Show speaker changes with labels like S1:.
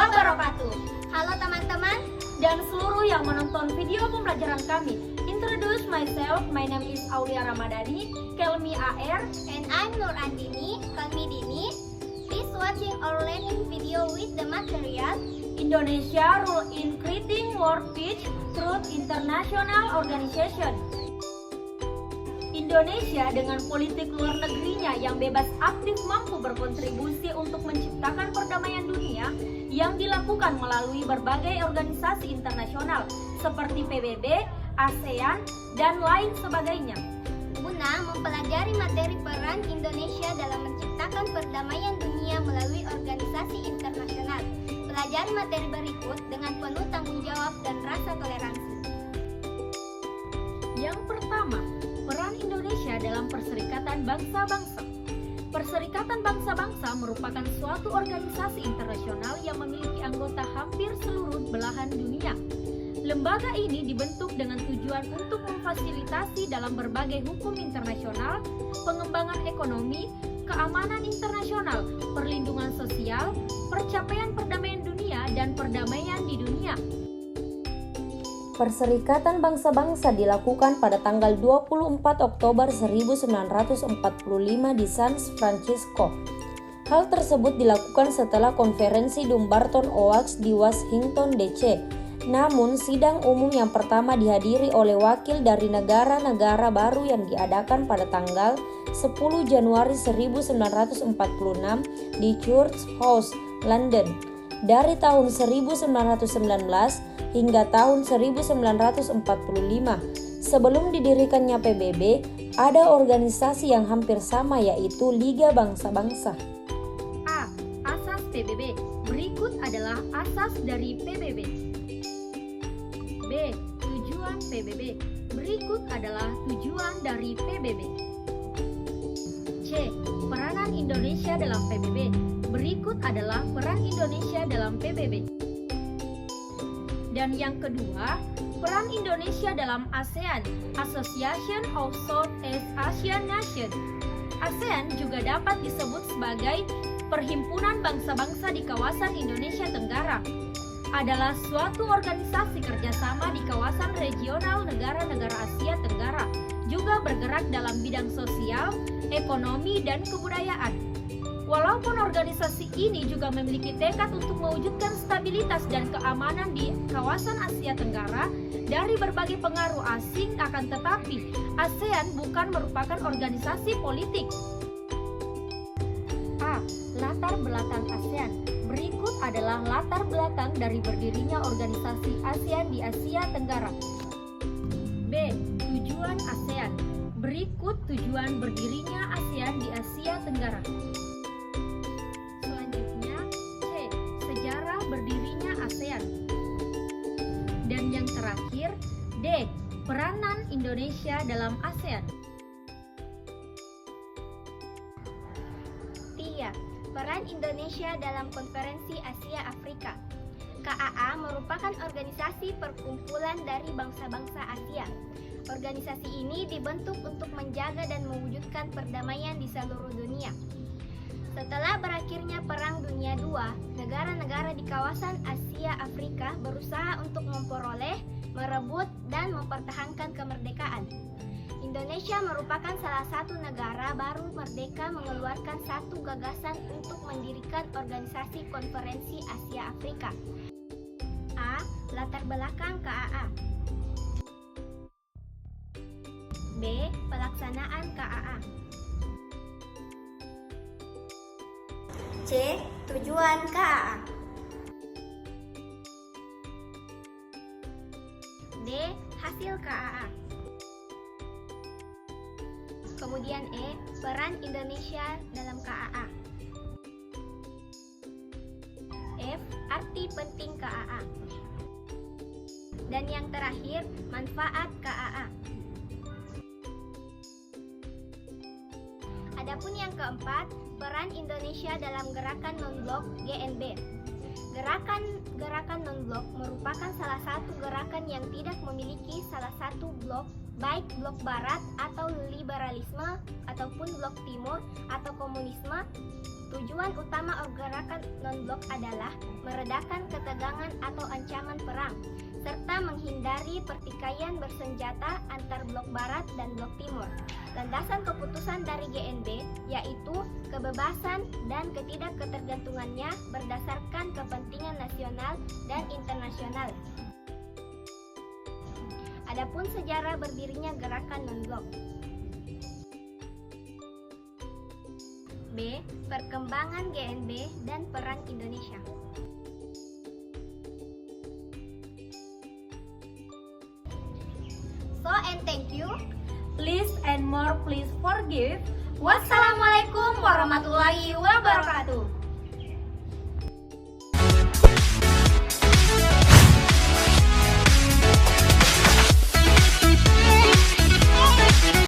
S1: wabarakatuh.
S2: Halo teman-teman.
S1: Dan seluruh yang menonton video pembelajaran kami. Introduce myself, my name is Aulia Ramadhani, call me AR.
S2: And I'm Nur Andini, call me Dini. Please watching our learning video with the material
S1: Indonesia role in creating world peace through international organization. Indonesia dengan politik luar negerinya yang bebas aktif mampu berkontribusi untuk menciptakan perdamaian dunia yang dilakukan melalui berbagai organisasi internasional seperti PBB, ASEAN, dan lain sebagainya.
S2: guna mempelajari materi peran Indonesia dalam menciptakan perdamaian dunia melalui organisasi internasional. Pelajari materi berikut dengan penuh tanggung jawab dan rasa toleransi.
S1: Yang pertama, peran Indonesia dalam Perserikatan Bangsa-Bangsa. Perserikatan Bangsa-Bangsa merupakan suatu organisasi internasional yang memiliki anggota hampir seluruh belahan dunia. Lembaga ini dibentuk dengan tujuan untuk memfasilitasi dalam berbagai hukum internasional, pengembangan ekonomi, keamanan internasional, perlindungan sosial, percapaian perdamaian dunia, dan perdamaian di dunia.
S3: Perserikatan Bangsa-Bangsa dilakukan pada tanggal 24 Oktober 1945 di San Francisco. Hal tersebut dilakukan setelah konferensi Dumbarton Oaks di Washington DC. Namun, sidang umum yang pertama dihadiri oleh wakil dari negara-negara baru yang diadakan pada tanggal 10 Januari 1946 di Church House, London. Dari tahun 1919 hingga tahun 1945, sebelum didirikannya PBB, ada organisasi yang hampir sama yaitu Liga Bangsa-Bangsa.
S1: A. Asas PBB. Berikut adalah asas dari PBB. B. Tujuan PBB. Berikut adalah tujuan dari PBB. C. Peranan Indonesia dalam PBB. Berikut adalah peran Indonesia dalam PBB. Dan yang kedua, peran Indonesia dalam ASEAN, Association of Southeast Asian Nations. ASEAN juga dapat disebut sebagai Perhimpunan Bangsa-Bangsa di Kawasan Indonesia Tenggara. Adalah suatu organisasi kerjasama di kawasan regional negara-negara Asia Tenggara, juga bergerak dalam bidang sosial, ekonomi, dan kebudayaan. Walaupun organisasi ini juga memiliki tekad untuk mewujudkan stabilitas dan keamanan di kawasan Asia Tenggara dari berbagai pengaruh asing, akan tetapi ASEAN bukan merupakan organisasi politik. A. Latar belakang ASEAN. Berikut adalah latar belakang dari berdirinya organisasi ASEAN di Asia Tenggara. B. Tujuan ASEAN. Berikut tujuan berdirinya ASEAN di Asia Tenggara. Selanjutnya, C. Sejarah berdirinya ASEAN. Dan yang terakhir, D. Peranan Indonesia dalam ASEAN.
S2: Peran Indonesia dalam Konferensi Asia Afrika. KAA merupakan organisasi perkumpulan dari bangsa-bangsa Asia. Organisasi ini dibentuk untuk menjaga dan mewujudkan perdamaian di seluruh dunia. Setelah berakhirnya Perang Dunia II, negara-negara di kawasan Asia Afrika berusaha untuk memperoleh, merebut, dan mempertahankan kemerdekaan. Indonesia merupakan salah satu negara baru merdeka mengeluarkan satu gagasan untuk mendirikan organisasi Konferensi Asia Afrika. A. Latar belakang KAA. B. Pelaksanaan KAA. C. Tujuan KAA. D. Hasil KAA. Kemudian E. Peran Indonesia dalam KAA. F. Arti penting KAA. Dan yang terakhir, manfaat KAA. Adapun yang keempat, peran Indonesia dalam gerakan non-blok GNB. Gerakan non-blok merupakan salah satu gerakan yang tidak memiliki salah satu blok baik blok barat atau liberalisme ataupun blok timur atau komunisme. Tujuan utama gerakan non-blok adalah meredakan ketegangan atau ancaman perang, serta menghindari pertikaian bersenjata antar blok barat dan blok timur. Landasan keputusan dari GNB yaitu kebebasan dan ketidakketergantungannya berdasarkan kepentingan nasional dan internasional. Adapun sejarah berdirinya gerakan non-blok. B. Perkembangan GNB dan peran Indonesia. So and thank you.
S1: Please and more please forgive. Wassalamualaikum warahmatullahi wabarakatuh.